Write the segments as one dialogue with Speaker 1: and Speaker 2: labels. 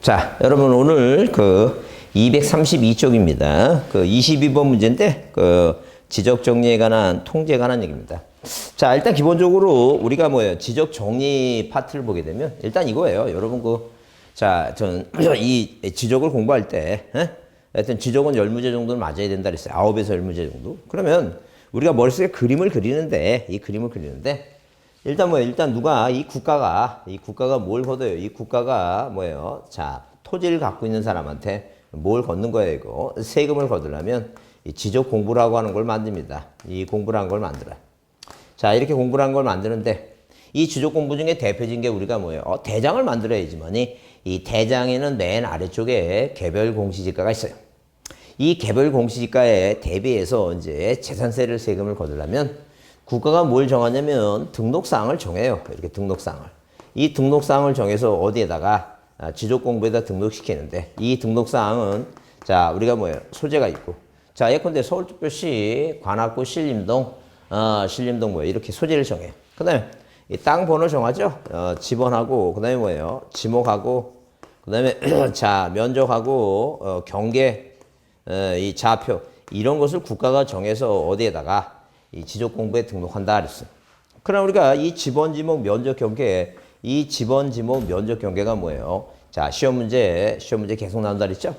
Speaker 1: 자, 여러분 오늘 그 232쪽입니다. 그 22번 문제인데 그 지적 정리에 관한 통제에 관한 얘기입니다. 자, 일단 기본적으로 우리가 뭐예요? 지적 정리 파트를 보게 되면 일단 이거예요. 여러분 자, 전 이 지적을 공부할 때 하여튼 지적은 10문제 정도는 맞아야 된다 그랬어요. 9에서 10문제 정도. 그러면 우리가 머릿속에 그림을 그리는데 일단 누가 이 국가가 뭘 걷어요? 이 국가가 뭐예요? 자, 토지를 갖고 있는 사람한테 뭘 걷는 거예요, 이거? 세금을 거두려면 이 지적 공부라고 하는 걸 만듭니다. 이 공부라는 걸 만들어요. 자, 이렇게 공부라는 걸 만드는데 이 지적 공부 중에 대표적인 게 우리가 뭐예요? 대장을 만들어야지만이 이 대장에는 맨 아래쪽에 개별 공시지가가 있어요. 이 개별 공시지가에 대비해서 이제 재산세를 세금을 거두려면 국가가 뭘 정하냐면 등록사항을 정해요. 이렇게 등록사항을. 이 등록사항을 정해서 어디에다가 지적공부에다 등록시키는데 이 등록사항은 자, 우리가 뭐예요? 소재가 있고. 자, 예컨대 서울특별시 관악구 신림동 뭐예요? 이렇게 소재를 정해요. 그 다음에 이 땅 번호 정하죠? 지번하고, 그 다음에 뭐예요? 지목하고, 그 다음에 자, 면적하고, 경계, 이 좌표, 이런 것을 국가가 정해서 어디에다가 이 지적 공부에 등록한다 그랬어요. 그럼 우리가 이 지번, 지목, 면적, 경계, 이 지번, 지목, 면적, 경계가 뭐예요? 자, 시험 문제 계속 나온다 그랬죠?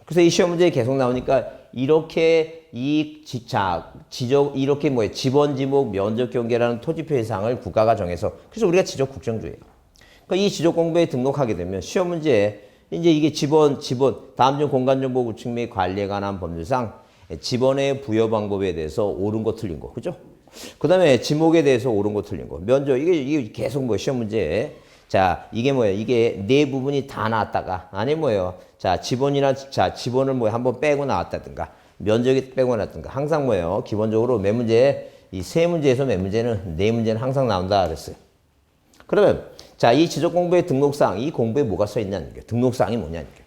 Speaker 1: 그래서 이 시험 문제에 계속 나오니까 이렇게 이렇게 뭐예요? 지번, 지목, 면적, 경계라는 토지표 해상을 국가가 정해서 그래서 우리가 지적 국정주의예요. 그러니까 이 지적 공부에 등록하게 되면 시험 문제에 이제 이게 지번, 다음 중 공간정보 구축 및 관리에 관한 법률상 지번의 부여 방법에 대해서 옳은 거 틀린 거, 그죠? 그 다음에 지목에 대해서 옳은 거 틀린 거, 면적, 이게 계속 뭐 시험 문제. 자, 이게 뭐예요? 이게 네 부분이 다 나왔다가, 아니 뭐예요? 자, 지번을 뭐 한번 빼고 나왔다든가, 면적이 빼고 나왔든가, 항상 뭐예요? 기본적으로 몇 문제, 이 세 문제에서 몇 문제는, 네 문제는 항상 나온다 그랬어요. 그러면, 자, 이 지적 공부의 등록사항, 이 공부에 뭐가 써 있냐는 게, 등록사항이 뭐냐는 게.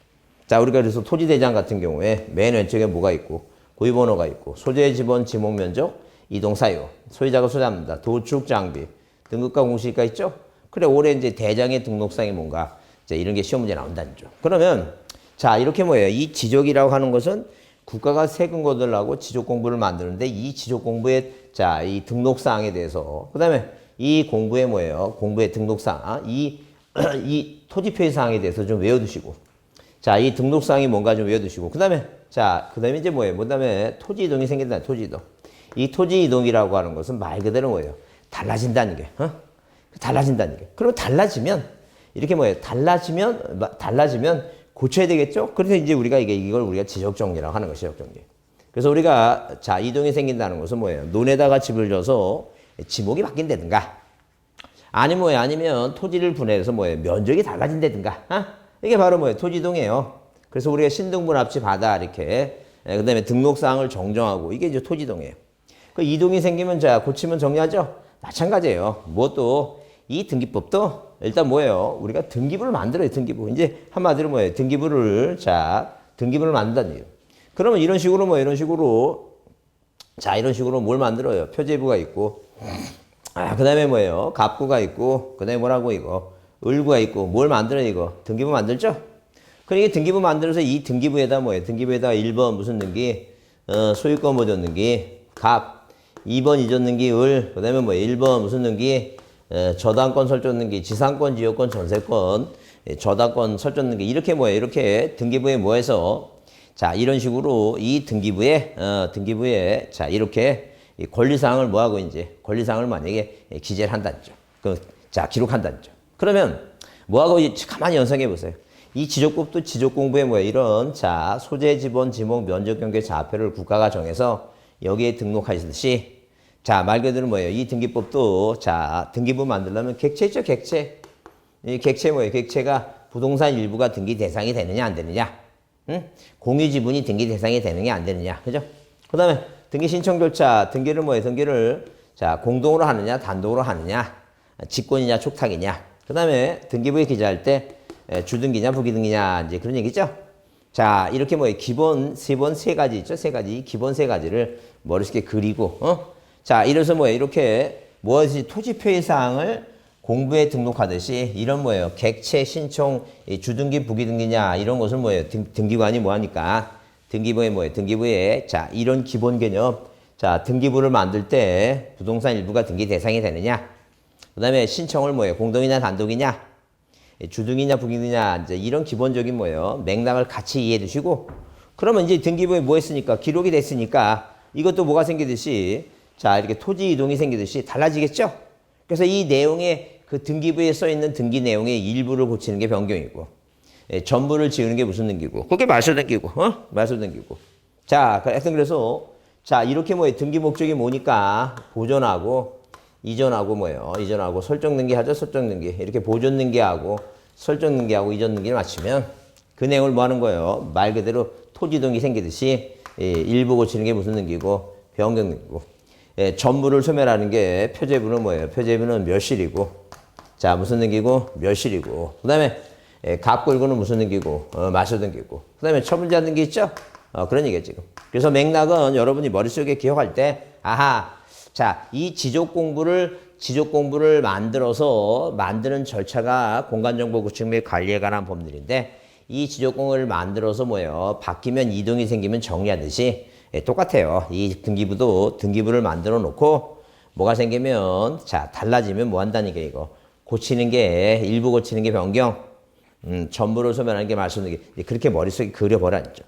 Speaker 1: 자, 우리가 그래서 토지대장 같은 경우에 맨 왼쪽에 뭐가 있고, 고유번호가 있고 소재, 지번, 지목, 면적, 이동 사유, 소유자가 소유합니다. 도축, 장비, 등급과 공시가 있죠? 그래, 올해 이제 대장의 등록상이 뭔가 이제 이런 게 시험 문제 나온다는 죠. 그러면 자, 이렇게 뭐예요? 이 지적이라고 하는 것은 국가가 세금 거두려고 지적 공부를 만드는데 이 지적 공부의 자, 이 등록사항에 대해서 그다음에 이 공부의 뭐예요? 공부의 등록사항, 이 토지표의 사항에 대해서 좀 외워두시고 자, 이 등록사항이 뭔가 좀 외워두시고 그 다음에 이제 뭐예요? 그 다음에 토지 이동이 생긴다. 토지 이동. 이 토지 이동이라고 하는 것은 말 그대로 뭐예요? 달라진다는 게. 달라진다는 게. 그리고 달라지면 이렇게 뭐예요? 달라지면 고쳐야 되겠죠? 그래서 이제 우리가 이걸 우리가 지적 정리라고 하는 것이죠. 지적 정리. 그래서 우리가 자, 이동이 생긴다는 것은 뭐예요? 논에다가 집을 져서 지목이 바뀐다든가. 아니면 토지를 분해해서 뭐예요? 면적이 달라진다든가. 이게 바로 뭐예요? 토지 이동이에요. 그래서 우리가 신등분 합치 받아 이렇게 그 다음에 등록사항을 정정하고 이게 이제 토지동이에요. 그 이동이 생기면 자 고치면 정리하죠? 마찬가지예요. 뭐 이 등기법도 일단 뭐예요? 우리가 등기부를 만들어요. 등기부. 이제 한마디로 뭐예요? 등기부를 만든다는 얘기예요. 그러면 이런 식으로 뭘 만들어요? 표제부가 있고 그 다음에 뭐예요? 갑구가 있고 그 다음에 뭐라고 이거 을구가 있고 뭘 만들어요 이거? 등기부 만들죠? 그러니까 등기부 만들어서 이 등기부에다 뭐예요? 등기부에다 1번 무슨 등기? 소유권 보존 등기, 갑. 2번 이전 등기, 을. 그 다음에 뭐예요? 1번 무슨 등기? 저당권 설정 등기, 지상권, 지역권, 전세권, 저당권 설정 등기. 이렇게 뭐예요? 이렇게 등기부에 뭐해서 자, 이런 식으로 이 등기부에 자, 이렇게 이 권리사항을 뭐하고 이제 권리사항을 만약에 기재를 한다죠. 자, 기록한다죠. 그러면 뭐하고 가만히 연상해 보세요. 이 지적법도 지적공부에 뭐예요? 이런 자 소재, 지번, 지목, 면적, 경계, 좌표를 국가가 정해서 여기에 등록하시듯이 자, 말 그대로 뭐예요? 이 등기법도 자 등기부 만들려면 객체 있죠? 객체. 이 객체 뭐예요? 객체가 부동산 일부가 등기 대상이 되느냐 안 되느냐? 공유 지분이 등기 대상이 되느냐 안 되느냐? 그죠? 그 다음에 등기 신청 절차 등기를 뭐예요? 등기를 자 공동으로 하느냐 단독으로 하느냐? 직권이냐 촉탁이냐? 그 다음에 등기부에 기재할 때 주등기냐 부기등기냐 이제 그런 얘기죠. 자, 이렇게 뭐 기본 세 가지 있죠. 세 가지 기본 세 가지를 머릿속에 그리고 자, 이래서 뭐예요? 이렇게 무엇이 토지표의 사항을 공부에 등록하듯이 이런 뭐예요? 객체 신청 주등기 부기등기냐 이런 것을 뭐예요? 등기관이 뭐 하니까 등기부에 뭐예요? 등기부에 자 이런 기본 개념 자 등기부를 만들 때 부동산 일부가 등기 대상이 되느냐 그다음에 신청을 뭐예요? 공동이냐 단독이냐 주등이냐 부기등이냐 이제 이런 기본적인 뭐예요? 맥락을 같이 이해해 두시고 그러면 이제 등기부에 뭐 했으니까 기록이 됐으니까 이것도 뭐가 생기듯이 자 이렇게 토지 이동이 생기듯이 달라지겠죠? 그래서 이 내용에 그 등기부에 써 있는 등기 내용의 일부를 고치는 게 변경이고 전부를 지우는 게 무슨 등기고 그게 말소 등기고 말소 등기고 자 하여튼 그래서 자 이렇게 뭐예요? 등기 목적이 뭐니까 보존하고 이전하고 뭐예요? 이전하고 설정 등기하죠? 설정 등기 이렇게 보존 등기하고 설정 등기하고 이전 등기를 맞추면 그 내용을 뭐 하는 거예요? 말 그대로 토지 이동이 생기듯이 일부 고치는 게 무슨 등기고 변경 등기고 전부를 소멸하는 게 표제부는 뭐예요? 표제부는 멸실이고 자 무슨 등기고? 멸실이고 그 다음에 갑골고는 무슨 등기고? 말소 등기고 그 다음에 처분제한 등기 있죠? 그런 얘기예요 지금. 그래서 맥락은 여러분이 머릿속에 기억할 때 아하 자 이 지적 공부를 만들어서 만드는 절차가 공간정보 구축 및 관리에 관한 법률인데 이 지적 공부를 만들어서 뭐예요? 바뀌면 이동이 생기면 정리하듯이 똑같아요. 이 등기부도 등기부를 만들어 놓고 뭐가 생기면 자 달라지면 뭐 한다는 게 이거 고치는 게 일부 고치는 게 변경 전부를 소멸하는 게 말씀드린 게 그렇게 머릿속에 그려버렸죠.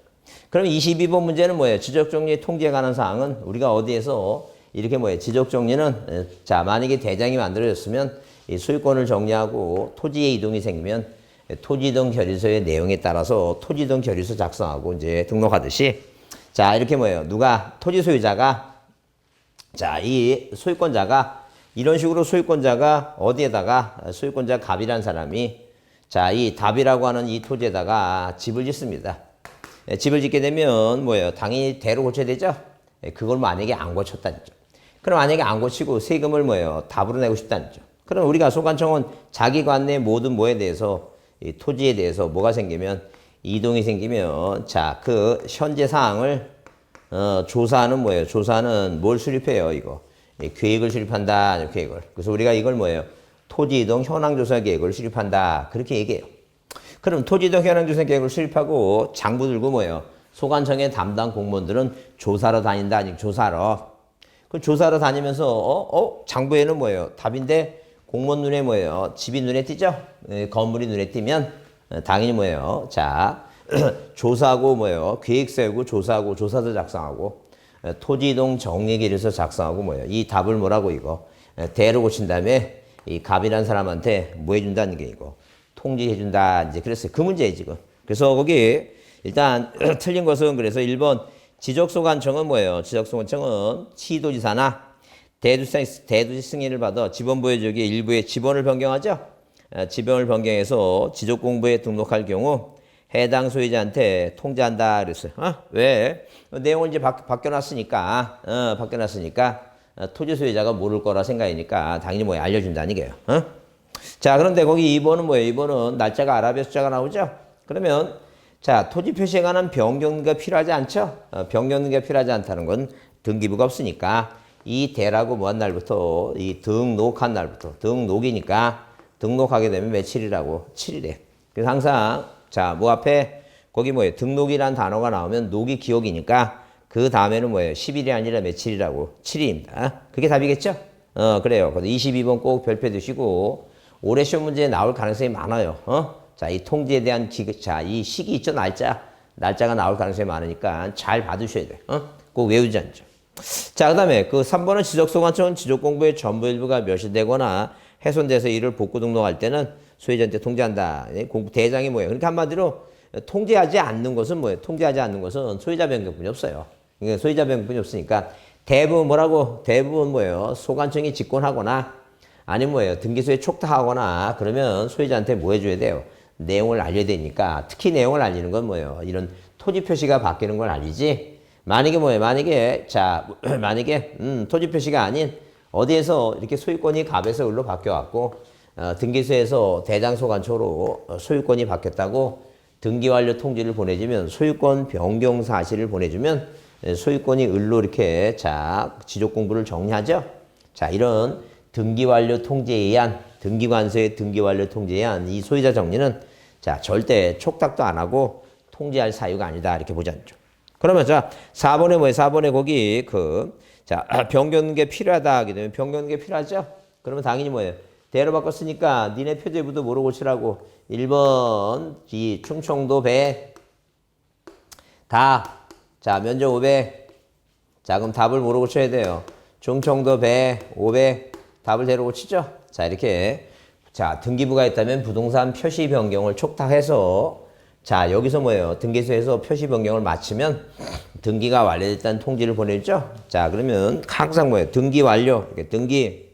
Speaker 1: 그럼 22번 문제는 뭐예요? 지적정리 통지에 관한 사항은 우리가 어디에서 이렇게 뭐예요? 지적정리는 자 만약에 대장이 만들어졌으면 이 소유권을 정리하고 토지의 이동이 생기면 토지이동 결의서의 내용에 따라서 토지이동 결의서 작성하고 이제 등록하듯이 자 이렇게 뭐예요? 누가 토지 소유자가 자 이 소유권자가 이런 식으로 소유권자가 어디에다가 소유권자 갑이라는 사람이 자 이 답이라고 하는 이 토지에다가 집을 짓습니다. 집을 짓게 되면 뭐예요? 당연히 대로 고쳐야 되죠? 그걸 만약에 안 고쳤다는 점. 그럼 만약에 안 고치고 세금을 뭐예요? 답으로 내고 싶다는 점. 그럼 우리가 소관청은 자기 관내 모든 뭐에 대해서 이 토지에 대해서 뭐가 생기면 이동이 생기면 자 그 현재 사항을 조사하는 뭐예요? 조사는 뭘 수립해요? 이거 계획을 수립한다. 계획을. 그래서 우리가 이걸 뭐예요? 토지 이동 현황 조사 계획을 수립한다. 그렇게 얘기해요. 그럼 토지 이동 현황 조사 계획을 수립하고 장부 들고 뭐예요? 소관청의 담당 공무원들은 조사로 다닌다. 아니면 조사로. 그 조사로 다니면서 장부에는 뭐예요? 답인데 공무원 눈에 뭐예요? 집이 눈에 띄죠? 건물이 눈에 띄면 당연히 뭐예요? 자 조사하고 뭐예요? 계획 세우고 조사하고 조사서 작성하고 토지 이동 정리 계획서 작성하고 뭐예요? 이 답을 뭐라고 이거 대로 고친 다음에 이 갑이라는 사람한테 뭐 해준다는 게 이거 통지해준다. 이제 그랬어요. 그 문제예요 지금. 그래서 거기 일단 틀린 것은 그래서 1번 지적소관청은 뭐예요? 지적소관청은 시도지사나 대도시 승인을 받아 지번부의 저기 일부의 지번을 변경하죠. 지번을 변경해서 지적공부에 등록할 경우 해당 소유자한테 통지한다 그랬어요. 왜? 내용을 이제 바뀌어놨으니까 토지 소유자가 모를 거라 생각이니까 당연히 뭐 알려준다는 얘기예요. 자 그런데 거기 2번은 뭐예요? 2번은 날짜가 아라비아 숫자가 나오죠. 그러면 자 토지 표시에 관한 변경등기가 필요하지 않죠. 변경등기가 필요하지 않다는 건 등기부가 없으니까 이 대라고 뭐한 날부터 이 등록한 날부터 등록이니까 등록하게 되면 며칠이라고 7일에. 그래서 항상 자 뭐 앞에 거기 뭐예요? 등록이란 단어가 나오면 녹이 기억이니까 그 다음에는 뭐예요? 10일이 아니라 며칠이라고 7일입니다. 그게 답이겠죠? 그래요. 22번 꼭 별표 두시고 올해 시험 문제에 나올 가능성이 많아요. 자, 이 통지에 대한 자, 이 시기 있죠? 날짜가 나올 가능성이 많으니까 잘 봐두셔야 돼요. 꼭 외우지 않죠. 자, 그 다음에 그 3번은 지적소관청은 지적공부의 전부 일부가 멸실되거나 훼손돼서 이를 복구 등록할 때는 소유자한테 통지한다. 공부 대장이 뭐예요? 그러니까 한마디로 통지하지 않는 것은 뭐예요? 통지하지 않는 것은 소유자 변경뿐이 없어요. 그러니까 소유자 변경뿐이 없으니까 대부분 뭐라고? 대부분 뭐예요? 소관청이 직권하거나 아니면 뭐예요? 등기소에 촉탁하거나 그러면 소유자한테 뭐 해줘야 돼요? 내용을 알려야 되니까 특히 내용을 알리는 건 뭐예요? 이런 토지 표시가 바뀌는 걸 알리지. 만약에 뭐예요? 만약에 토지 표시가 아닌 어디에서 이렇게 소유권이 갑에서 을로 바뀌어갖고 등기소에서 대장소관청으로 소유권이 바뀌었다고 등기완료 통지를 보내주면 소유권 변경 사실을 보내주면 소유권이 을로 이렇게 자 지적공부를 정리하죠. 자 이런 등기완료 통지에 의한 등기관서의 등기완료 통지에 의한 이 소유자 정리는 자, 절대 촉탁도 안 하고 통지할 사유가 아니다. 이렇게 보지 않죠. 그러면 자, 4번에 뭐예요? 4번에 거기 자, 변경하는 게 필요하다 하게 되면 변경하는 게 필요하죠? 그러면 당연히 뭐예요? 대로 바꿨으니까 니네 표제부도 뭐로 고치라고? 1번 이 충청도 배 다. 자, 면적 500. 자, 그럼 답을 뭐로 고쳐야 돼요? 충청도 배 500. 답을 대로 고치죠? 자, 이렇게. 자, 등기부가 있다면 부동산 표시 변경을 촉탁해서 자, 여기서 뭐예요? 등기소에서 표시 변경을 마치면 등기가 완료됐다는 통지를 보내죠? 자, 그러면 항상 뭐예요? 등기 완료. 이렇게 등기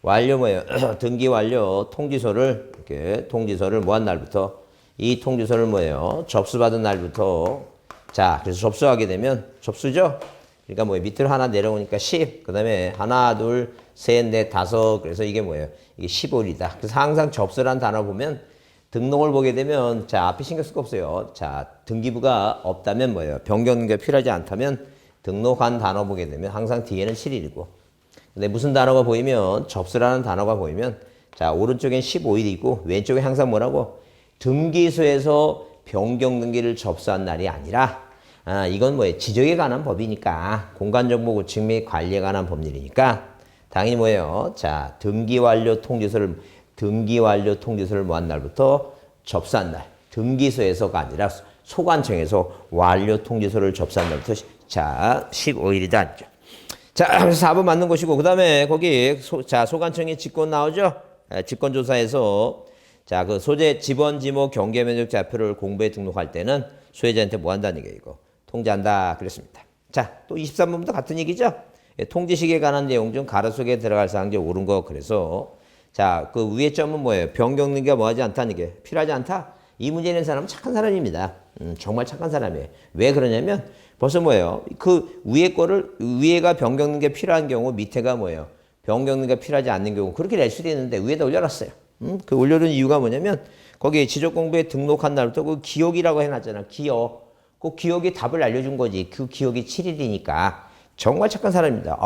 Speaker 1: 완료 뭐예요? 등기 완료 통지서를 이렇게 통지서를 뭐 한 날부터 이 통지서를 뭐예요? 접수받은 날부터 자, 그래서 접수하게 되면 접수죠? 그러니까 뭐예요? 밑으로 하나 내려오니까 10. 그다음에 하나, 둘, 셋, 넷, 다섯. 그래서 이게 뭐예요? 이게 15일이다. 그래서 항상 접수란 단어 보면 등록을 보게 되면 자, 앞에 신경 쓸 거 없어요. 자, 등기부가 없다면 뭐예요? 변경이 필요하지 않다면 등록한 단어 보게 되면 항상 뒤에는 7일이고 근데 무슨 단어가 보이면 접수라는 단어가 보이면 자, 오른쪽엔 15일이고 왼쪽에 항상 뭐라고? 등기소에서 변경 등기를 접수한 날이 아니라 이건 뭐예요? 지적에 관한 법이니까 공간정보 구축 및 관리에 관한 법률이니까 당연히 뭐예요? 자, 등기 완료 통지서를 뭐 한 날부터 접수한 날. 등기소에서가 아니라 소관청에서 완료 통지서를 접수한 날부터 자, 15일이다. 자, 그래서 4번 맞는 것이고 그다음에 거기 소관청에 직권 나오죠? 직권조사에서 자, 그 소재 지번 지목 경계 면적 좌표를 공부에 등록할 때는 소유자한테 뭐 한다는 얘기예요, 이거. 통지한다 그랬습니다. 자, 또 23번부터 같은 얘기죠? 통지식에 관한 내용 중 가로 속에 들어갈 사항 중 옳은 거 그래서 자, 그 위에 점은 뭐예요? 변경 등기가 뭐 하지 않다는 게 필요하지 않다? 이 문제 낸 사람은 착한 사람입니다. 정말 착한 사람이에요. 왜 그러냐면 벌써 뭐예요? 그 위에 거를 위에가 변경 등기가 필요한 경우 밑에가 뭐예요? 변경 등기가 필요하지 않는 경우 그렇게 낼 수도 있는데 위에다 올려놨어요. 그 올려둔 이유가 뭐냐면 거기에 지적공부에 등록한 날부터 그 기억이라고 해놨잖아. 기억. 그 기억이 답을 알려준 거지. 그 기억이 7일이니까. 정말 착한 사람입니다.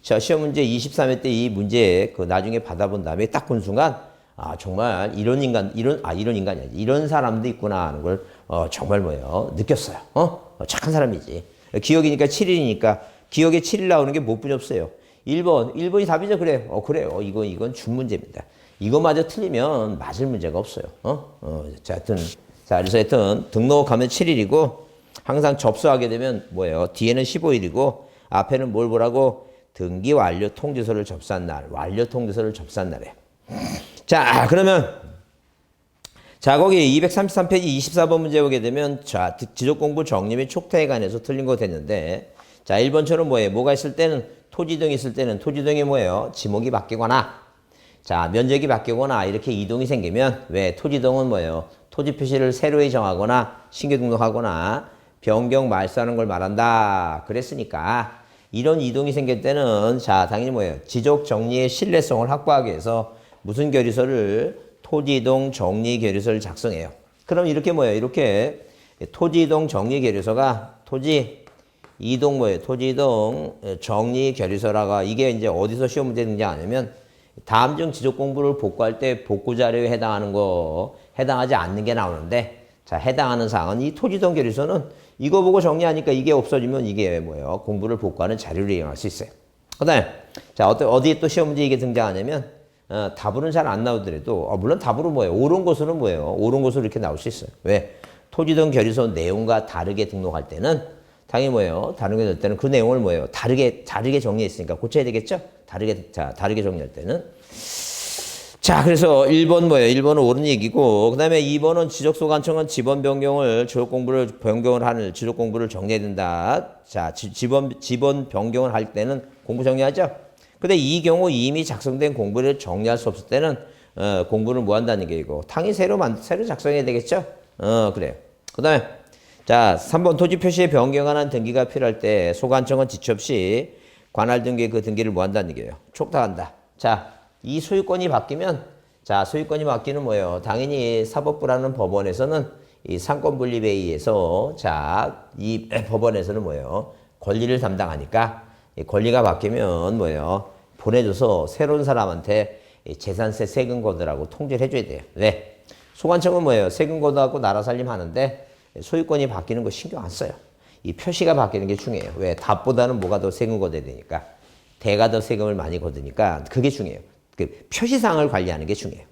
Speaker 1: 자, 시험 문제 23회 때 이 문제 그 나중에 받아본 다음에 딱 본 순간 정말 이런 인간이 아니지. 이런 사람도 있구나 하는 걸 정말 뭐예요? 느꼈어요. 착한 사람이지. 기억이니까 7일이니까 기억에 7일 나오는 게 못 뿐이 없어요. 1번이 답이죠. 그래요. 그래요. 이건 준 문제입니다. 이거마저 틀리면 맞을 문제가 없어요. 자, 그래서 하여튼 등록하면 7일이고 항상 접수하게 되면 뭐예요? 뒤에는 15일이고 앞에는 뭘 보라고? 등기 완료 통지서를 접수한 날. 완료 통지서를 접수한 날이에요. 자, 그러면 자, 거기 233페이지 24번 문제 보게 되면 자, 지적공부 정리 및 촉탁에 관해서 틀린 거 됐는데 자, 1번처럼 뭐예요? 뭐가 있을 때는 토지 등이 있을 때는 토지 등이 뭐예요? 지목이 바뀌거나 자, 면적이 바뀌거나 이렇게 이동이 생기면 왜 토지 등은 뭐예요? 토지 표시를 새로이 정하거나 신규 등록하거나 변경 말소하는 걸 말한다. 그랬으니까 이런 이동이 생길 때는 자, 당연히 뭐예요? 지적 정리의 신뢰성을 확보하기 위해서 무슨 결의서를 토지이동 정리 결의서를 작성해요. 그럼 이렇게 뭐예요? 이렇게 토지이동 정리 결의서가 토지이동 뭐예요? 토지이동 정리 결의서라가 이게 이제 어디서 시험 문제 등장하냐면 다음 중 지적 공부를 복구할 때 복구 자료에 해당하지 않는 게 나오는데 자, 해당하는 사항은 이 토지이동 결의서는 이거 보고 정리하니까 이게 없어지면 이게 뭐예요? 공부를 복구하는 자료를 이용할 수 있어요. 그 다음에 자, 어디에 또 시험 문제 이게 등장하냐면 답으로는 잘 안 나오더라도 물론 답으로 뭐예요? 옳은 것으로는 뭐예요? 옳은 것으로 이렇게 나올 수 있어요. 왜? 토지등 결의서 내용과 다르게 등록할 때는 당연히 뭐예요? 다르게 될 때는 그 내용을 뭐예요? 다르게 정리했으니까 고쳐야 되겠죠? 다르게 정리할 때는 자, 그래서 1번 뭐예요? 1번은 옳은 얘기고 그 다음에 2번은 지적소관청은 지번 변경을 지적 공부를 정리해야 된다. 자, 지번 변경을 할 때는 공부 정리하죠? 근데 이 경우 이미 작성된 공부를 정리할 수 없을 때는 공부를 뭐 한다는 게 이거 당연히 새로 작성해야 되겠죠? 그래요. 그 다음에 자, 3번 토지 표시에 변경하는 등기가 필요할 때 소관청은 지체 없이 관할 등기의 그 등기를 뭐 한다는 얘기예요? 촉탁한다. 자, 이 소유권이 바뀌면 소유권이 바뀌는 뭐예요? 당연히 사법부라는 법원에서는 이 상권분립에 의해서 이 법원에서는 뭐예요? 권리를 담당하니까 이 권리가 바뀌면 뭐예요? 보내줘서 새로운 사람한테 이 재산세 세금 코드라고 통지를 해줘야 돼요. 왜? 소관청은 뭐예요? 세금 코드하고 나라 살림 하는데 소유권이 바뀌는 거 신경 안 써요. 이 표시가 바뀌는 게 중요해요. 왜? 답보다는 뭐가 더 세금 걷어야 되니까. 대가 더 세금을 많이 걷으니까 그게 중요해요. 그 표시사항을 관리하는 게 중요해요.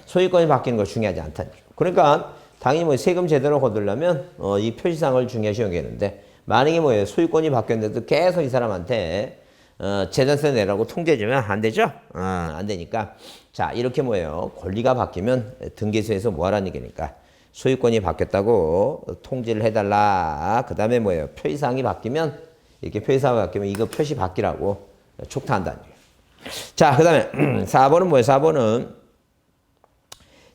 Speaker 1: 소유권이 바뀌는 거 중요하지 않다는 거죠. 그러니까 당연히 뭐 세금 제대로 거두려면 이 표시사항을 중요시 여기는데 만약에 뭐예요? 소유권이 바뀌었는데도 계속 이 사람한테 재산세 내라고 통제해주면 안 되죠? 안 되니까. 자, 이렇게 뭐예요? 권리가 바뀌면 등기소에서 뭐 하라는 얘기니까. 소유권이 바뀌었다고 통지를 해달라. 그 다음에 뭐예요? 표시사항이 바뀌면, 이렇게 표시사항이 바뀌면 이거 표시 바뀌라고 촉탁한다는 얘기예요. 자, 그 다음에 4번은 뭐예요? 4번은.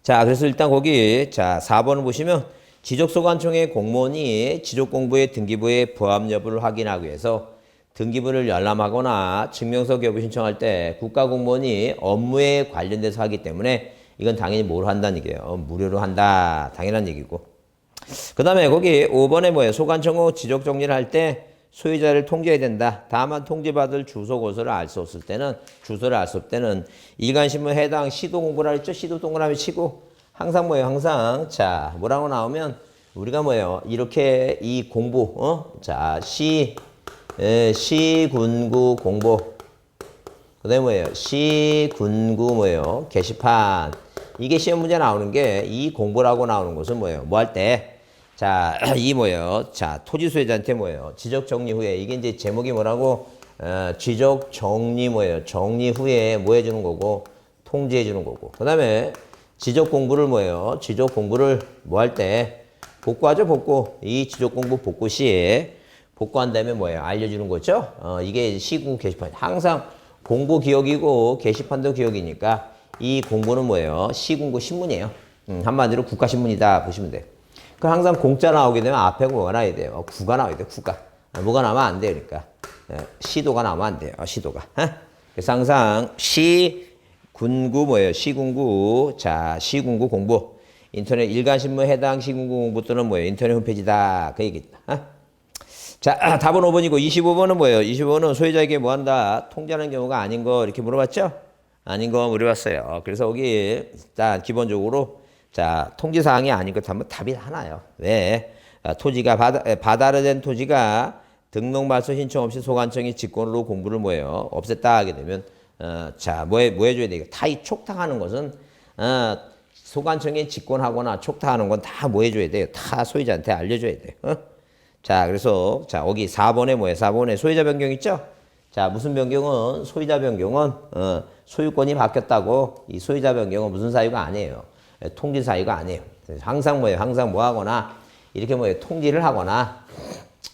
Speaker 1: 자, 그래서 일단 거기, 자, 4번을 보시면 지적소관청의 공무원이 지적공부의 등기부의 부합 여부를 확인하기 위해서 등기부를 열람하거나 증명서 교부 신청할 때 국가공무원이 업무에 관련돼서 하기 때문에 이건 당연히 뭘 한다는 얘기예요. 무료로 한다. 당연한 얘기고. 그 다음에 거기 5번에 뭐예요? 소관청 후 지적 정리를 할 때 소유자를 통지해야 된다. 다만 통지받을 주소 곳을 알 수 없을 때는, 주소를 알 수 없을 때는 일간신문 해당 시도 공부라 했죠? 시도 동그라미 치고 항상 뭐예요? 항상 자 뭐라고 나오면 우리가 뭐예요? 이렇게 이 공부 자 시군구 공부 그 다음에 뭐예요? 시군구 뭐예요? 게시판 이게 시험 문제 나오는 게 이 공부라고 나오는 것은 뭐예요? 뭐 할 때 자, 이 뭐예요? 자, 토지 소유자한테 뭐예요? 지적 정리 후에 이게 이제 제목이 뭐라고? 지적 정리 뭐예요? 정리 후에 뭐 해주는 거고 통지해 주는 거고. 그다음에 지적 공부를 뭐예요? 지적 공부를 뭐 할 때 복구하죠, 복구. 이 지적 공부 복구 시에 복구한 다음에 뭐예요? 알려주는 거죠. 이게 시군구 게시판. 항상 공부 기억이고 게시판도 기억이니까 이 공부는 뭐예요? 시군구 신문이에요. 한마디로 국가신문이다 보시면 돼요. 그 항상 공짜 나오게 되면 앞에 뭐가 나와야 돼요? 구가 나와야 돼요. 구가. 뭐가 나오면 안 돼요. 그러니까 시도가 나오면 안 돼요. 시도가. 그래서 항상 시군구 뭐예요? 시군구. 자, 시군구 공부. 인터넷 일간신문 해당 시군구 공부 또는 뭐예요? 인터넷 홈페이지다. 그 얘기다. 자, 답은 5번이고 25번은 뭐예요? 25번은 소유자에게 뭐 한다? 통지하는 경우가 아닌 거 이렇게 물어봤죠? 아닌 거 물어봤어요. 그래서 여기 일단 기본적으로 자, 통지사항이 아닌 것 하면 답이 하나요. 왜? 토지가 바다로 된 토지가 등록 말소 신청 없이 소관청이 직권으로 공부를 뭐예요? 없앴다 하게 되면 자, 뭐 해줘야 돼? 타이 촉탁하는 것은 소관청이 직권하거나 촉탁하는 건 다 뭐 해줘야 돼요? 다 소유자한테 알려줘야 돼요. 자, 그래서 자, 여기 4번에 뭐예요? 4번에 소유자 변경 있죠? 자, 무슨 변경은? 소유자 변경은 소유권이 바뀌었다고 이 소유자 변경은 무슨 사유가 아니에요. 통지 사유가 아니에요. 항상 뭐예요? 항상 뭐 하거나 이렇게 뭐예요? 통지를 하거나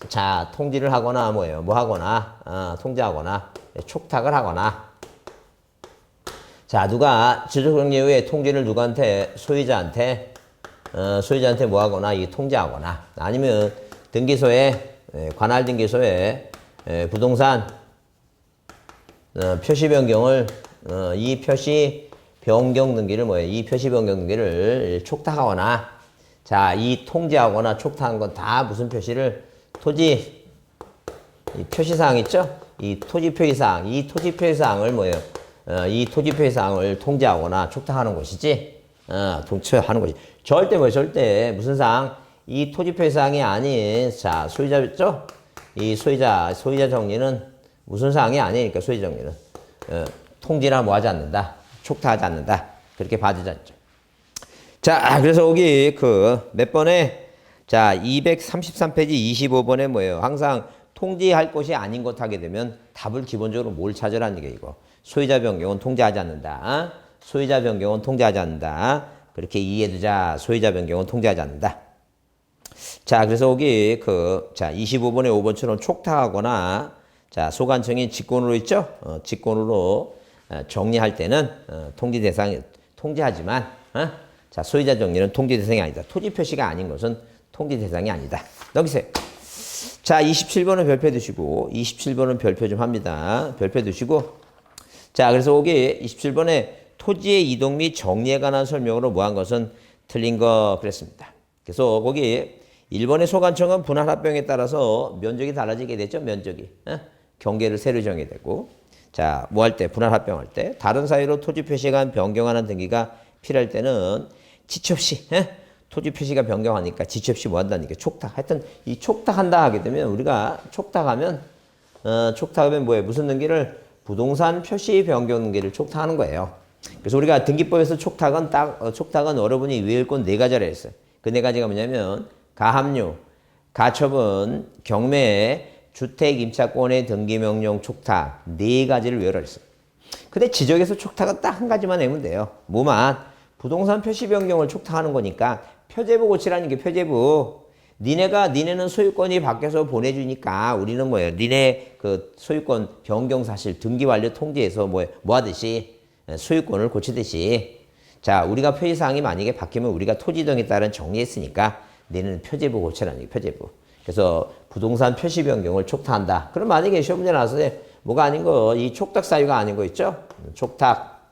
Speaker 1: 자, 통지를 하거나 뭐예요? 뭐 하거나 통지하거나 촉탁을 하거나 자, 누가 지적정리 후에 통지를 누구한테 소유자한테 뭐 하거나 이 통지하거나 아니면 등기소에 관할 등기소에 부동산 표시 변경을 이 표시 변경 등기를 뭐예요? 이 표시 변경 등기를 촉탁하거나 자, 이 통지하거나 촉탁한 건 다 무슨 표시를 토지 이 표시사항 있죠? 이 토지 표시사항 이 토지 표시사항을 뭐예요? 이 토지 표시사항을 통지하거나 촉탁하는 것이지 통치하는 것이 절대 뭐예요? 절대 무슨 사항? 이 토지 표시사항이 아닌 자, 소유자죠? 이 소유자 정리는 무슨 사항이 아니니까 소유자 정리는 통지나 뭐 하지 않는다. 촉탁하지 않는다. 그렇게 봐주지 않죠. 자, 그래서 여기 몇 번에 자, 233페이지 25번에 뭐예요? 항상 통지할 것이 아닌 것 하게 되면 답을 기본적으로 뭘 찾으라는 얘기예요, 이거. 소유자 변경은 통지하지 않는다. 소유자 변경은 통지하지 않는다. 그렇게 이해해두자. 소유자 변경은 통지하지 않는다. 자, 그래서 여기 자, 25번에 5번처럼 촉탁하거나 자, 소관청이 직권으로 있죠? 직권으로 정리할 때는 통지 대상이 통지하지만 자, 소유자 정리는 통지 대상이 아니다. 토지 표시가 아닌 것은 통지 대상이 아니다. 넘기세요. 자, 27번은 별표 두시고 27번은 별표 좀 합니다. 별표 두시고 자, 그래서 여기 27번에 토지의 이동 및 정리에 관한 설명으로 뭐한 것은 틀린 거 그랬습니다. 그래서 거기 1번의 소관청은 분할 합병에 따라서 면적이 달라지게 됐죠. 면적이 경계를 새로 정해야 되고 자, 뭐 할 때? 분할 합병할 때. 다른 사유로 토지 표시가 변경하는 등기가 필요할 때는 지체 없이, 토지 표시가 변경하니까 지체 없이 뭐 한다는 게 촉탁. 하여튼 이 촉탁한다 하게 되면 우리가 촉탁하면 뭐예요? 무슨 등기를? 부동산 표시 변경 등기를 촉탁하는 거예요. 그래서 우리가 등기법에서 촉탁은 촉탁은 여러분이 외울 건 네 가지라 했어요. 그 네 가지가 뭐냐면 가압류, 가처분, 경매, 주택 임차권의 등기 명령 촉탁 네 가지를 외우라 했어요. 근데 지적에서 촉탁은 딱 한 가지만 외우면 돼요. 뭐만? 부동산 표시 변경을 촉탁하는 거니까 표제부 고치라는 게 표제부. 니네는 소유권이 바뀌어서 보내주니까 우리는 뭐예요? 니네 그 소유권 변경 사실 등기 완료 통지에서 뭐 하듯이 소유권을 고치듯이 자 우리가 표시사항이 만약에 바뀌면 우리가 토지 등에 따른 정리했으니까 니네는 표제부 고치라는 게 표제부. 그래서 부동산 표시 변경을 촉탁한다. 그럼 만약에 시험 문제 나와서 뭐가 아닌 거, 이 촉탁 사유가 아닌 거 있죠? 촉탁.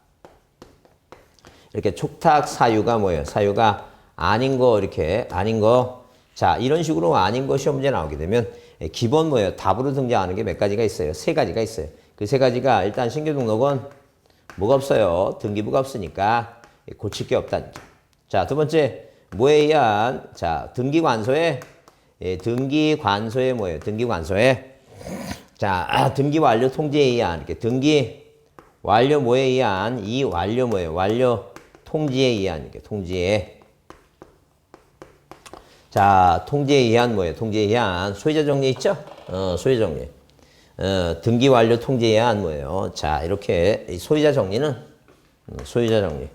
Speaker 1: 이렇게 촉탁 사유가 뭐예요? 사유가 아닌 거, 이렇게 아닌 거. 자, 이런 식으로 아닌 거 시험 문제 나오게 되면 기본 뭐예요? 답으로 등장하는 게 몇 가지가 있어요? 세 가지가 있어요. 그 세 가지가 일단 신규 등록은 뭐가 없어요? 등기부가 없으니까 고칠 게 없다는 점. 자, 두 번째 뭐에 의한 자 등기관소에 등기관소에 뭐예요? 등기관소에 자 등기 완료 통지에 의한 이렇게 등기 완료 뭐에 의한 이 완료 뭐예요? 완료 통지에 의한 이렇게 통지에 자 통지에 의한 뭐예요? 통지에 의한 소유자 정리 있죠? 소유자 정리. 등기 완료 통지에 의한 뭐예요? 자 이렇게 이 소유자 정리는 소유자 정리.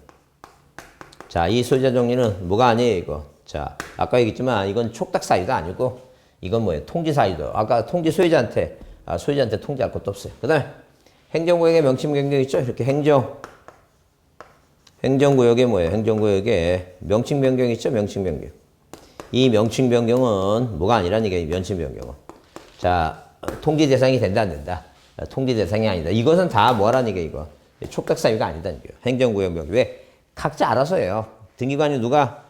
Speaker 1: 자, 이 소유자 정리는 뭐가 아니에요, 이거. 자, 아까 얘기했지만 이건 촉탁 사유도 아니고 이건 뭐예요? 통지 사유도. 아까 통지 소유자한테 통지할 것도 없어요. 그 다음에 행정구역의 명칭 변경 있죠? 이렇게 행정구역에 뭐예요? 행정구역에 명칭 변경 있죠? 명칭 변경. 이 명칭 변경은 뭐가 아니라는 게 명칭 변경은. 자, 통지 대상이 된다, 안 된다? 통지 대상이 아니다. 이것은 다 뭐라는 게 이거. 촉탁 사유가 아니다는 거예요. 행정구역 명령. 왜? 각자 알아서 해요. 등기관이 누가?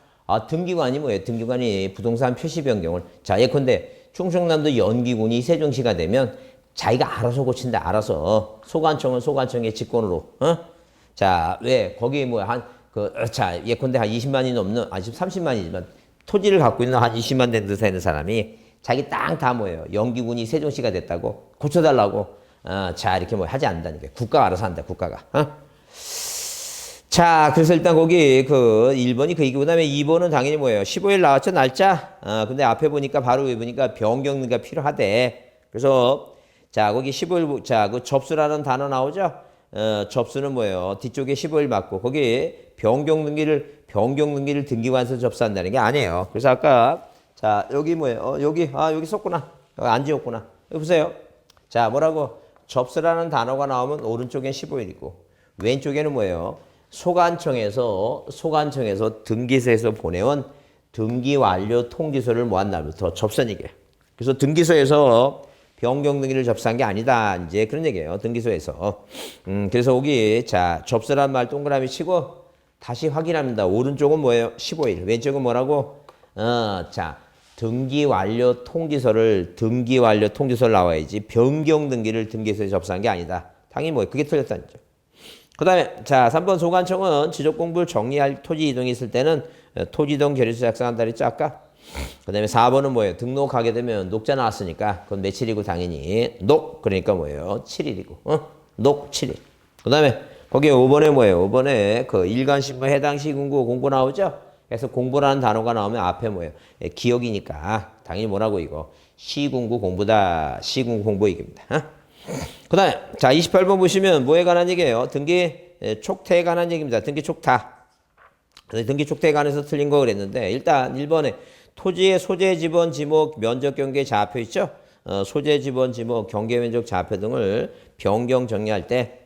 Speaker 1: 등기관이 뭐예요? 등기관이 부동산 표시 변경을. 자, 예컨대 충청남도 연기군이 세종시가 되면 자기가 알아서 고친다. 알아서. 소관청은 소관청의 직권으로. 자, 왜? 거기 뭐야? 자, 예컨대 한 20만이 넘는, 30만이지만 토지를 갖고 있는 한 20만 되는 사람이 자기 땅 다 뭐예요? 연기군이 세종시가 됐다고 고쳐달라고. 자, 이렇게 뭐 하지 않는다는 게. 국가가 알아서 한다. 국가가. 자, 그래서 일단 거기 1번이 그 얘기고, 그 다음에 2번은 당연히 뭐예요? 15일 나왔죠, 날짜? 근데 앞에 보니까 바로 위에 보니까 변경등기가 필요하대. 그래서, 자, 거기 15일, 자, 그 접수라는 단어 나오죠? 접수는 뭐예요? 뒤쪽에 15일 맞고, 거기 변경등기를 등기관에서 접수한다는 게 아니에요. 그래서 아까, 자, 여기 뭐예요? 여기 썼구나. 여기 안 지웠구나. 여기 보세요. 자, 뭐라고? 접수라는 단어가 나오면 오른쪽엔 15일이고, 왼쪽에는 뭐예요? 소관청에서 등기소에서 보내온 등기 완료 통지서를 뭐한 날부터 접수한 얘기예요. 그래서 등기소에서 변경 등기를 접수한 게 아니다. 이제 그런 얘기예요. 등기소에서. 그래서 여기 자 접수란 말 동그라미 치고 다시 확인합니다. 오른쪽은 뭐예요? 15일. 왼쪽은 뭐라고? 자 등기 완료 통지서를 나와야지 변경 등기를 등기소에 접수한 게 아니다. 당연히 뭐예요? 그게 틀렸다는 거죠. 그 다음에 자 3번 소관청은 지적공부를 정리할 토지 이동이 있을 때는 토지 이동 결의서 작성한다 그랬죠 아까? 그 다음에 4번은 뭐예요? 등록하게 되면 녹자 나왔으니까 그건 며칠이고 당연히 그러니까 뭐예요? 7일이고 녹 7일. 그 다음에 거기에 5번에 뭐예요? 5번에 그 일간신문 해당 시군구 공고 나오죠? 그래서 공부라는 단어가 나오면 앞에 뭐예요? 기억이니까 당연히 뭐라고 이거 시군구 공부다. 시군구 공부 얘기입니다. 그 다음에 자 28번 보시면 뭐에 관한 얘기예요? 등기 촉탁에 관한 얘기입니다. 등기 촉탁. 등기 촉탁에 관해서 틀린 거 그랬는데 일단 1번에 토지의 소재, 지번, 지목, 면적, 경계, 좌표 있죠? 소재, 지번, 지목, 경계, 면적, 좌표 등을 변경 정리할 때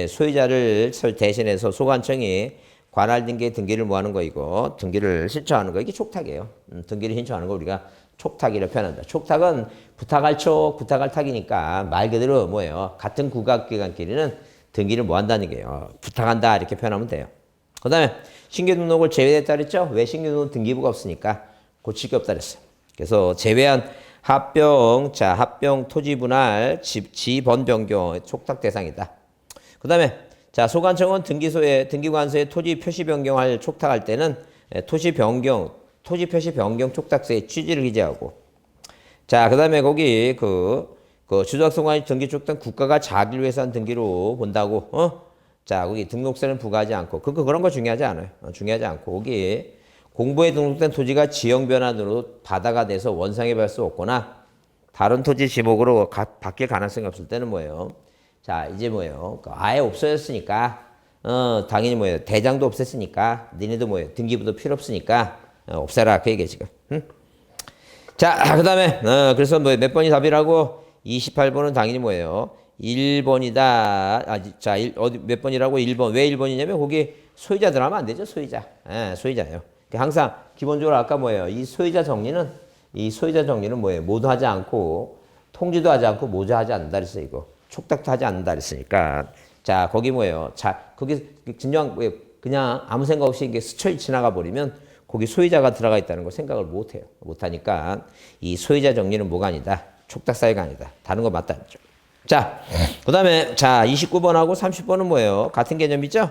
Speaker 1: 소유자를 대신해서 소관청이 관할 등기에 등기를 뭐 하는 거 이거 등기를 신청하는 거 이게 촉탁이에요. 등기를 신청하는 거 우리가 촉탁이라고 표현한다. 촉탁은 부탁할 촉, 부탁할 탁이니까 말 그대로 뭐예요? 같은 국가기관끼리는 등기를 뭐 한다는 게요. 부탁한다 이렇게 표현하면 돼요. 그 다음에 신규 등록을 제외했다 그랬죠? 왜 신규 등록 등기부가 없으니까 고칠 게 없다 그랬어요. 그래서 제외한 합병 토지 분할 지번 변경 촉탁 대상이다. 그다음에 자, 소관청은 등기관서에 토지 표시 변경할 촉탁할 때는 토지 표시 변경 촉탁서의 취지를 기재하고 자, 그다음에 거기 그 주작소관이 등기 촉탁 국가가 자기를 위해서 한 등기로 본다고 자, 거기 등록세는 부과하지 않고 그런 거 중요하지 않아요. 중요하지 않고 거기 공부에 등록된 토지가 지형 변환으로 바다가 돼서 원상에 갈 수 없거나 다른 토지 지목으로 바뀔 가능성이 없을 때는 뭐예요? 자, 이제 뭐예요? 아예 없어졌으니까 당연히 뭐예요? 대장도 없앴으니까 니네도 뭐예요? 등기부도 필요 없으니까 없애라 그 얘기야 지금. 응? 자, 그다음에 그래서 뭐 몇 번이 답이라고? 28번은 당연히 뭐예요? 1번이다. 자, 어디 몇 번이라고? 1번. 왜 1번이냐면 거기 소유자 들어가면 안 되죠. 소유자. 소유자예요. 항상 기본적으로 아까 뭐예요? 이 소유자 정리는 뭐예요? 모두 하지 않고 통지도 하지 않고 모두 하지 않는다 그랬어 이거. 촉탁도 하지 않는다 그랬으니까. 자, 거기 뭐예요? 자, 거기 그냥 아무 생각 없이 이게 스쳐 지나가 버리면 거기 소유자가 들어가 있다는 걸 생각을 못 해요. 못 하니까 이 소유자 정리는 뭐가 아니다. 촉탁 사유가 아니다. 다른 거 맞다 그죠? 자, 그다음에 자, 29번하고 30번은 뭐예요? 같은 개념이죠?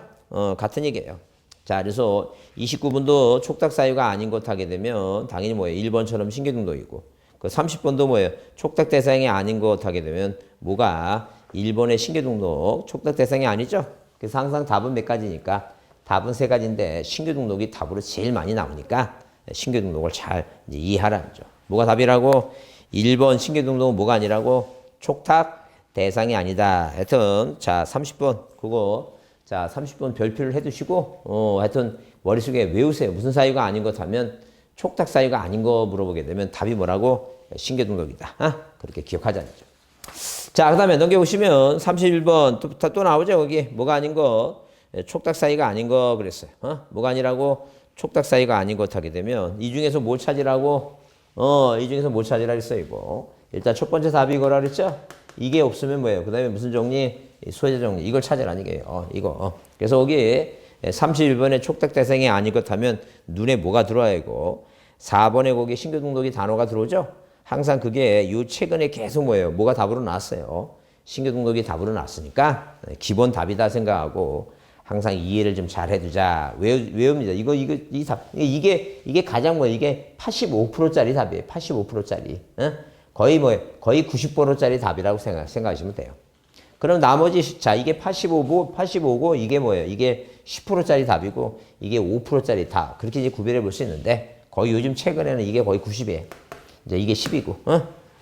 Speaker 1: 같은 얘기예요. 자, 그래서 29번도 촉탁 사유가 아닌 것 하게 되면 당연히 뭐예요? 1번처럼 신규등록이고 그 30번도 뭐예요? 촉탁 대상이 아닌 것 하게 되면 뭐가 1번의 신규등록 촉탁 대상이 아니죠? 그래서 항상 답은 몇 가지니까 답은 세 가지인데 신규등록이 답으로 제일 많이 나오니까 신규등록을 잘 이제 이해하라는 거죠. 뭐가 답이라고? 1번 신규등록은 뭐가 아니라고? 촉탁 대상이 아니다. 하여튼 자 30번 그거 자 30번 별표를 해두시고 하여튼 머릿속에 외우세요. 무슨 사유가 아닌 것 하면 촉탁 사유가 아닌 거 물어보게 되면 답이 뭐라고? 신규등록이다. 그렇게 기억하자는 거죠. 자, 그 다음에 넘겨보시면 31번 또 나오죠. 거기 뭐가 아닌 거 촉탁 사유가 아닌 거 그랬어요. 뭐가 아니라고? 촉탁 사유가 아닌 것 하게 되면 이 중에서 뭘 찾으라고? 이 중에서 뭘 찾으라 그랬어요. 이거 일단 첫 번째 답이 이거라 그랬죠. 이게 없으면 뭐예요? 그 다음에 무슨 정리? 소유자 정리. 이걸 찾으라는 얘기예요. 이거. 그래서 거기 31번에 촉탁 대상이 아닌 것 하면 눈에 뭐가 들어와요, 이거. 4번에 거기 신규등록이 단어가 들어오죠? 항상 그게 요 최근에 계속 뭐예요? 뭐가 답으로 나왔어요. 신규등록이 답으로 나왔으니까 기본 답이다 생각하고 항상 이해를 좀 잘 해두자. 외웁니다. 이 답. 이게 가장 뭐예요? 이게 85%짜리 답이에요. 85%짜리. 거의 90%짜리 답이라고 생각하시면 돼요. 그럼 나머지, 자, 이게 85고, 이게 뭐예요? 이게 10%짜리 답이고, 이게 5%짜리 답. 그렇게 이제 구별해 볼 수 있는데, 거의 요즘 최근에는 이게 거의 90이에요. 이제 이게 10이고,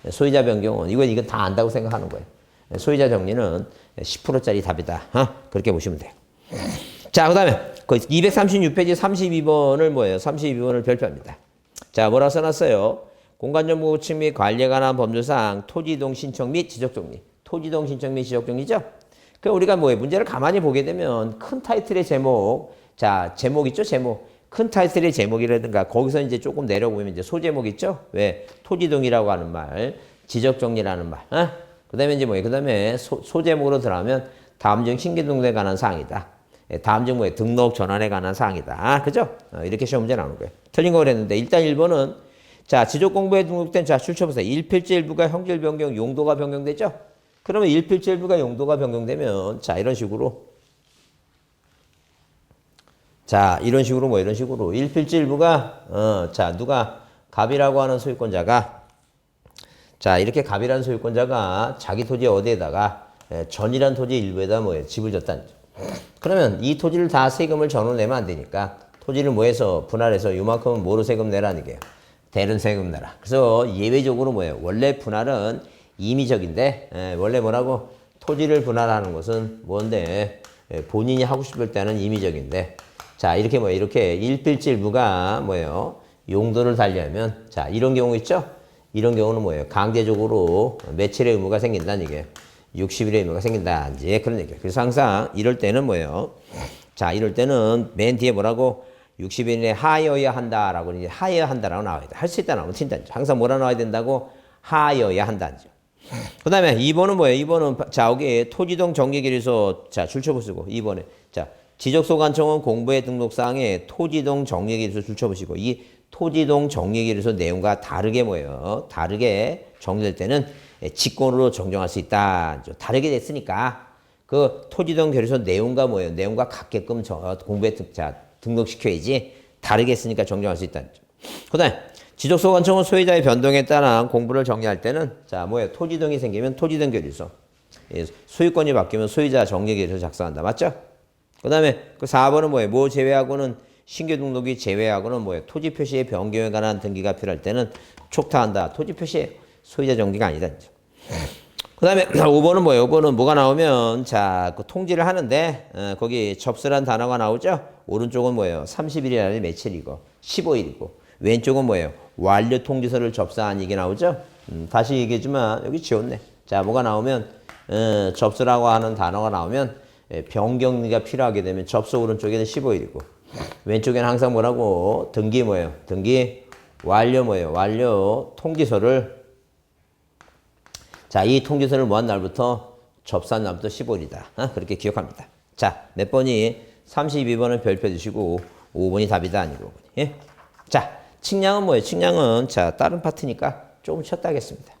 Speaker 1: 소유자 변경은, 이건 다 안다고 생각하는 거예요. 소유자 정리는 10%짜리 답이다. 그렇게 보시면 돼요. 자, 그 다음에, 236페이지 32번을 뭐예요? 32번을 별표합니다. 자, 뭐라고 써놨어요? 공간정보 구축 및 관리에 관한 법률상 토지이동 신청 및 지적정리. 토지이동 신청 및 지적정리죠? 그 우리가 뭐예요? 문제를 가만히 보게 되면 큰 타이틀의 제목, 자, 제목 있죠? 제목. 큰 타이틀의 제목이라든가 거기서 이제 조금 내려보면 이제 소제목 있죠? 왜? 토지이동이라고 하는 말, 지적정리라는 말. 그 다음에 이제 뭐예요? 그 다음에 소제목으로 들어가면 다음 중 신규등록에 관한 사항이다. 다음 중 뭐예요? 등록 전환에 관한 사항이다. 그죠? 이렇게 시험 문제 나오는 거예요. 틀린 거 그랬는데 일단 1번은 자, 지적공부에 등록된 자 출처보세요. 일필지 일부가 형질 변경, 용도가 변경되죠? 그러면 일필지 일부가 용도가 변경되면 자, 이런 식으로 이런 식으로 일필지 일부가 자, 누가 갑이라고 하는 소유권자가 자, 이렇게 갑이라는 소유권자가 자기 토지 어디에다가 전이란 토지 일부에다 뭐예요? 집을 졌다는 거죠. 그러면 이 토지를 다 세금을 전으로 내면 안 되니까 토지를 뭐해서 분할해서 요만큼은 뭐로 세금 내라는 게요. 대른 세금 내라. 그래서 예외적으로 뭐예요? 원래 분할은 임의적인데 원래 뭐라고? 토지를 분할하는 것은 뭔데? 본인이 하고 싶을 때는 임의적인데 자, 이렇게 뭐예요? 이렇게 일필지 일부가 뭐예요? 용도를 달리하면 자, 이런 경우 있죠? 이런 경우는 뭐예요? 강제적으로 매칠의 의무가 생긴다는 얘기예요. 60일의 의무가 생긴다. 이제 그런 얘기예요. 그래서 항상 이럴 때는 뭐예요? 자, 이럴 때는 맨 뒤에 뭐라고? 60일 이내에 하여야 한다라고 이제 하여야 한다라고 나와야 돼. 할 수 있다 나오면 튄다죠. 항상 뭐라 나와야 된다고? 하여야 한다죠. 그 다음에 2번은 뭐예요? 2번은 자, 여기 토지동 정기기에서 자, 출처부 쓰고 2번에 자, 지적소관청은 공부의 등록사항에 토지동 정리기일서 줄쳐보시고 이 토지동 정리기일서 내용과 다르게 뭐예요? 다르게 정리될 때는 직권으로 정정할 수 있다. 다르게 됐으니까 그 토지동 결의서 내용과 뭐예요? 내용과 같게끔 공부에 등록시켜야지 다르게 했으니까 정정할 수 있다. 그 다음에 지적소관청은 소유자의 변동에 따라 공부를 정리할 때는 자 뭐예요? 토지동이 생기면 토지동 결의서 소유권이 바뀌면 소유자 정리계획서 작성한다. 맞죠? 그 다음에 그 4번은 뭐예요? 뭐 제외하고는 신규 등록이 제외하고는 뭐예요? 토지 표시의 변경에 관한 등기가 필요할 때는 촉탁한다. 토지 표시에 소유자 정리가 아니다. 그 다음에 5번은 뭐예요? 5번은 뭐가 나오면 자, 그 통지를 하는데 거기 접수란 단어가 나오죠? 오른쪽은 뭐예요? 30일이라는 며칠이고 15일이고 왼쪽은 뭐예요? 완료 통지서를 접수한 이게 나오죠? 다시 얘기해주면 여기 지웠네. 자, 뭐가 나오면 접수라고 하는 단어가 나오면 변경이 필요하게 되면 접수 오른쪽에는 15일이고 왼쪽에는 항상 뭐라고? 등기 뭐예요? 등기 완료 뭐예요? 완료 통지서를 자, 이 통지서를 뭐한 날부터 접수한 날부터 15일이다. 그렇게 기억합니다. 자, 몇 번이 32번은 별표 주시고 5번이 답이다 아니고 5번이. 예? 자, 측량은 뭐예요? 측량은 자, 다른 파트니까 조금 쉬었다 하겠습니다.